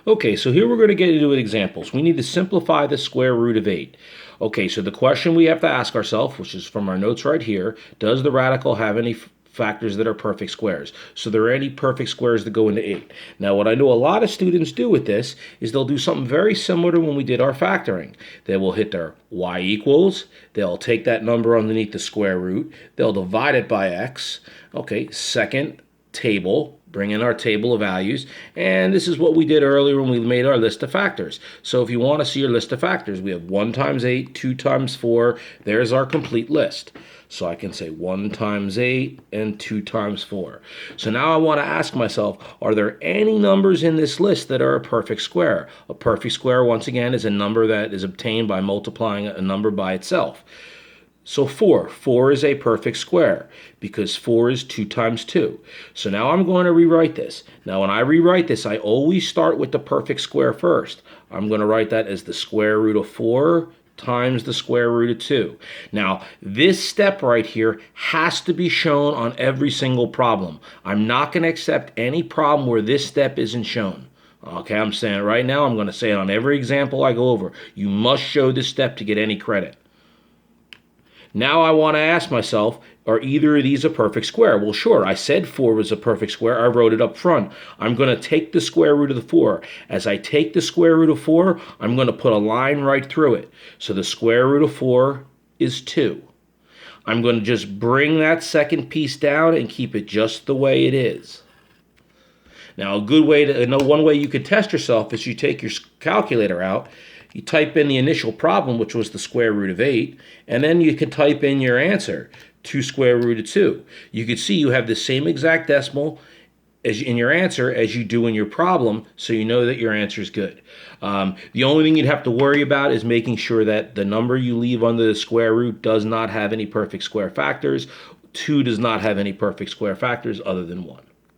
Okay, so here we're going to get into examples. We need to simplify the square root of 8. Okay, so the question we have to ask ourselves, which is from our notes right here, does the radical have any factors that are perfect squares? So there are any perfect squares that go into 8. Now, what I know a lot of students do with this is they'll do something very similar to when we did our factoring. They will hit their y equals, they'll take that number underneath the square root, they'll divide it by x. Okay, second table, bring in our table of values, and this is what we did earlier when we made our list of factors. So if you want to see your list of factors, we have 1 times 8, 2 times 4, there's our complete list. So I can say 1 times 8 and 2 times 4. So now I want to ask myself, are there any numbers in this list that are a perfect square? A perfect square, once again, is a number that is obtained by multiplying a number by itself. So 4 is a perfect square because 4 is 2 times 2. So now I'm going to rewrite this. Now when I rewrite this, I always start with the perfect square first. I'm going to write that as the square root of 4 times the square root of 2. Now, this step right here has to be shown on every single problem. I'm not going to accept any problem where this step isn't shown. Okay, I'm saying it right now. I'm going to say it on every example I go over. You must show this step to get any credit. Now I want to ask myself, are either of these a perfect square? Well, sure, I said 4 was a perfect square. I wrote it up front. I'm going to take the square root of the 4. As I take the square root of 4, I'm going to put a line right through it. So the square root of 4 is 2. I'm going to just bring that second piece down and keep it just the way it is. Now, one way you could test yourself is you take your calculator out, you type in the initial problem, which was the square root of 8, and then you can type in your answer, 2 square root of 2. You can see you have the same exact decimal in your answer as you do in your problem, so you know that your answer is good. The only thing you'd have to worry about is making sure that the number you leave under the square root does not have any perfect square factors. 2 does not have any perfect square factors other than 1.